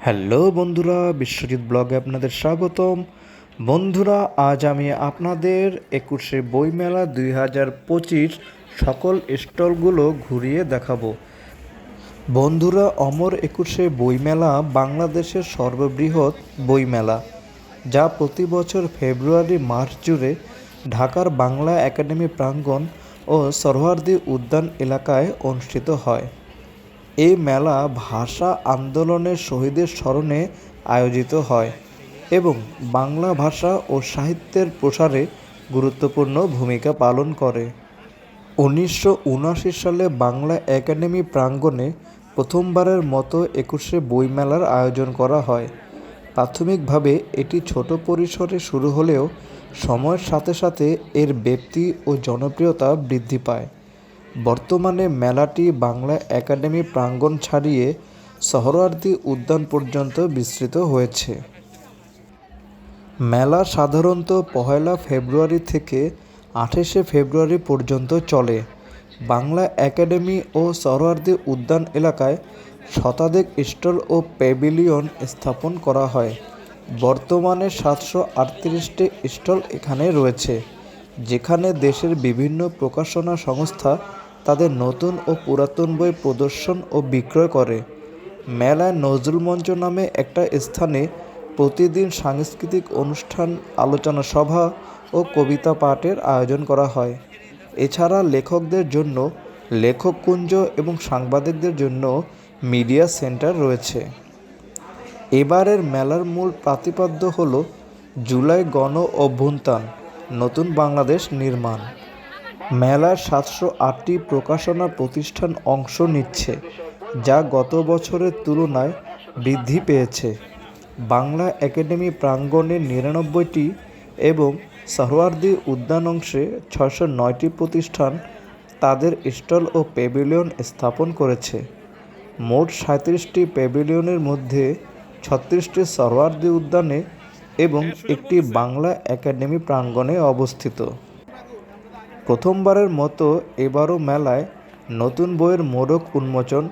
Hello বন্ধুরা, বিশ্বজিৎ ব্লগে আপনাদের স্বাগতম। বন্ধুরা, আজ আমি আপনাদের 21শে বইমেলা 2025 সকল স্টলগুলো ঘুরিয়ে দেখাবো। বন্ধুরা, অমর 21শে বইমেলা বাংলাদেশের সর্ববৃহৎ বইমেলা, যা প্রতি বছর ফেব্রুয়ারি মার্চ জুড়ে ঢাকার বাংলা একাডেমি প্রাঙ্গণ ও সোহরাওয়ার্দী উদ্যান এলাকায় অনুষ্ঠিত হয়। এই মেলা ভাষা আন্দোলনের শহীদের স্মরণে আয়োজিত হয় এবং বাংলা ভাষা ও সাহিত্যের প্রসারে গুরুত্বপূর্ণ ভূমিকা পালন করে। 1979 সালে বাংলা একাডেমি প্রাঙ্গণে প্রথমবারের মতো 21শে বইমেলার আয়োজন করা হয়। প্রাথমিকভাবে এটি ছোট পরিসরে শুরু হলেও সময়ের সাথে সাথে এর ব্যাপ্তি ও জনপ্রিয়তা বৃদ্ধি পায়। বর্তমানে মেলাটি বাংলা একাডেমি প্রাঙ্গণ ছাড়িয়ে সোহরাওয়ার্দী উদ্যান পর্যন্ত বিস্তৃত হয়েছে। মেলা সাধারণত 1 ফেব্রুয়ারি থেকে 28শে ফেব্রুয়ারি পর্যন্ত চলে। বাংলা একাডেমি ও সোহরাওয়ার্দী উদ্যান এলাকায় শতাধিক স্টল ও প্যাভিলিয়ন স্থাপন করা হয়। বর্তমানে 738টি স্টল এখানে রয়েছে, যেখানে দেশের বিভিন্ন প্রকাশনা সংস্থা তাদের নতুন ও পুরাতন বই প্রদর্শন ও বিক্রয় করে। মেলায় নজরুল মঞ্চ নামে একটা স্থানে প্রতিদিন সাংস্কৃতিক অনুষ্ঠান, আলোচনা সভা ও কবিতা পাঠের আয়োজন করা হয়। এছাড়া লেখকদের জন্য লেখক কুঞ্জ এবং সাংবাদিকদের জন্য মিডিয়া সেন্টার রয়েছে। এবারের মেলার মূল প্রতিপাদ্য হল জুলাই গণ অভ্যুত্থান, নতুন বাংলাদেশ নির্মাণ। মেলায় 708টি প্রকাশনা প্রতিষ্ঠান অংশ নিচ্ছে, যা গত বছরের তুলনায় বৃদ্ধি পেয়েছে। বাংলা একাডেমি প্রাঙ্গণে 99টি এবং সোহরাওয়ার্দী উদ্যান অংশে 609টি প্রতিষ্ঠান তাদের স্টল ও প্যাভিলিয়ন স্থাপন করেছে। মোট 37টি প্যাভিলিয়নের মধ্যে 36টি সোহরাওয়ার্দী উদ্যানে এবং একটি বাংলা একাডেমি প্রাঙ্গণে অবস্থিত। প্রথমবারের মতো এবারও মেলায় নতুন বইয়ের মোড়ক উন্মোচন,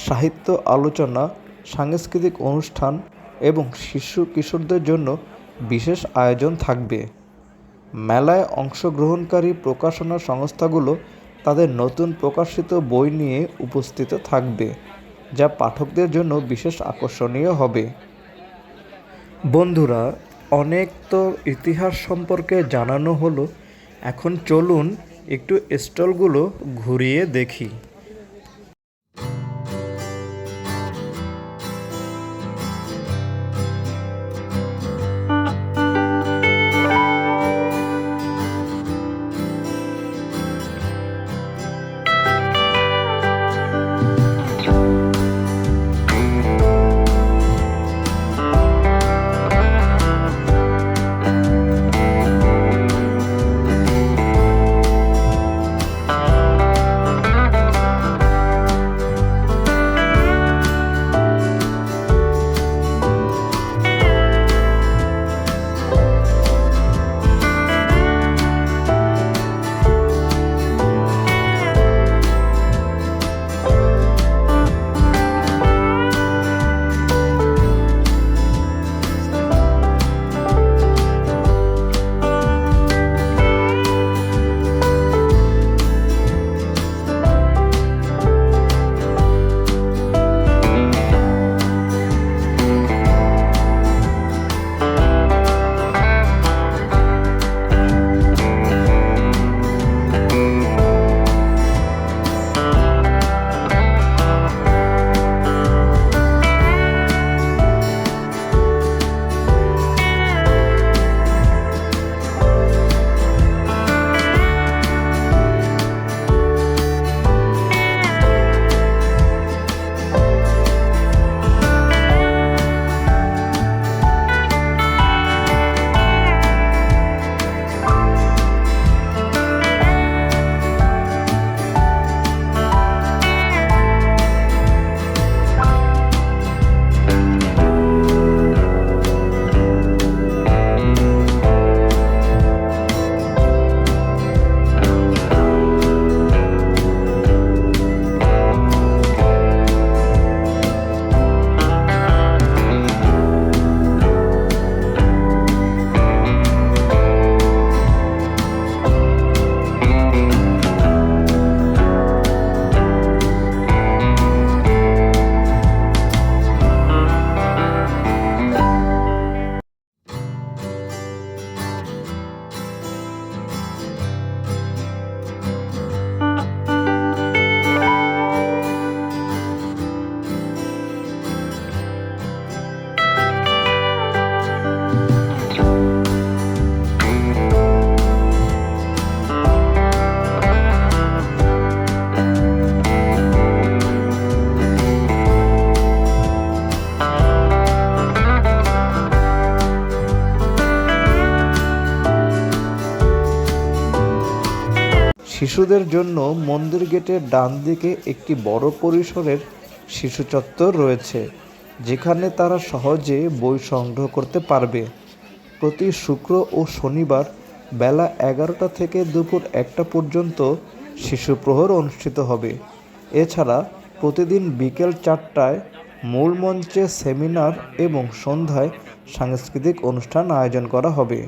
সাহিত্য আলোচনা, সাংস্কৃতিক অনুষ্ঠান এবং শিশু কিশোরদের জন্য বিশেষ আয়োজন থাকবে। মেলায় অংশগ্রহণকারী প্রকাশনা সংস্থাগুলো তাদের নতুন প্রকাশিত বই নিয়ে উপস্থিত থাকবে, যা পাঠকদের জন্য বিশেষ আকর্ষণীয় হবে। বন্ধুরা, অনেক তো ইতিহাস সম্পর্কে জানানো হলো, এখন চলুন একটু স্টলগুলো ঘুরিয়ে দেখি। শিশুদের জন্য মন্দির গেটের ডান দিকে একটি বড় পরিসরের শিশু চত্বর রয়েছে, যেখানে তারা সহজে বই সংগ্রহ করতে পারবে। প্রতি শুক্র ও শনিবার বেলা 11টা থেকে দুপুর 1টা পর্যন্ত শিশু প্রহর অনুষ্ঠিত হবে। এছাড়া প্রতিদিন বিকেল 4টায় মূল মঞ্চে সেমিনার এবং সন্ধ্যায় সাংস্কৃতিক অনুষ্ঠান আয়োজন করা হবে।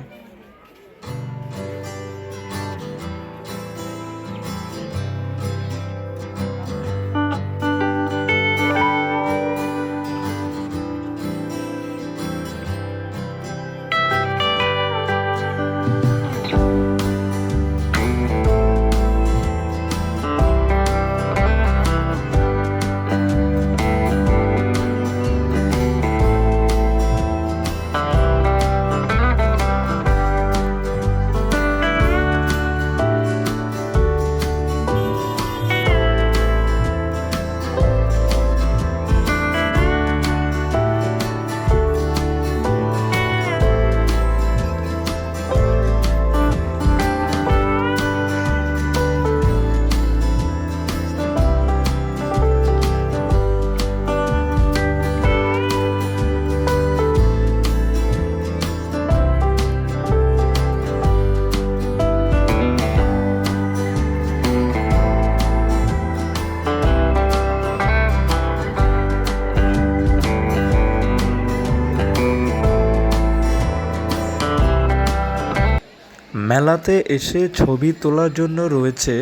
মেলাতে এসে ছবি তোলার জন্য রয়েছে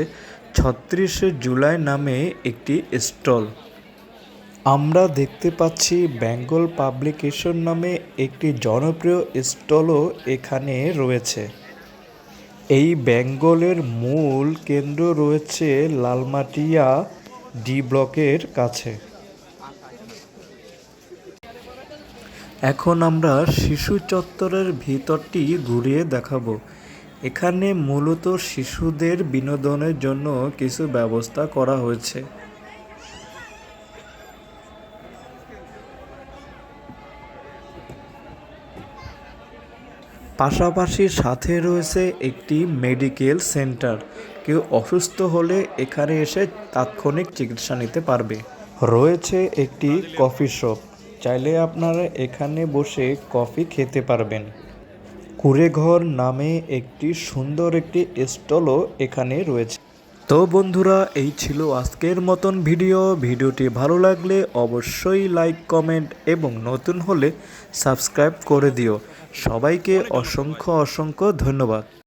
৩৬শে জুলাই নামে একটি স্টল। আমরা দেখতে পাচ্ছি বেঙ্গল পাবলিকেশন নামে একটি জনপ্রিয় স্টলও এখানে রয়েছে। এই বেঙ্গলের মূল কেন্দ্র রয়েছে লালমাটিয়া ডি ব্লকের কাছে। এখন আমরা শিশু চত্বরের ভিতরটি ঘুরিয়ে দেখাবো। এখানে মূলত শিশুদের বিনোদনের জন্য কিছু ব্যবস্থা করা হয়েছে। পাশাপাশি সাথে রয়েছে একটি মেডিকেল সেন্টার। কেউ অসুস্থ হলে এখানে এসে তাৎক্ষণিক চিকিৎসা নিতে পারবে। রয়েছে একটি কফি শপ, চাইলে আপনারা এখানে বসে কফি খেতে পারবেন। কুঁড়েঘর নামে একটি সুন্দর একটি স্টলও এখানে রয়েছে। তো বন্ধুরা, এই ছিল আজকের মতন ভিডিওটি ভালো লাগলে অবশ্যই লাইক, কমেন্ট এবং নতুন হলে সাবস্ক্রাইব করে দিও। সবাইকে অসংখ্য ধন্যবাদ।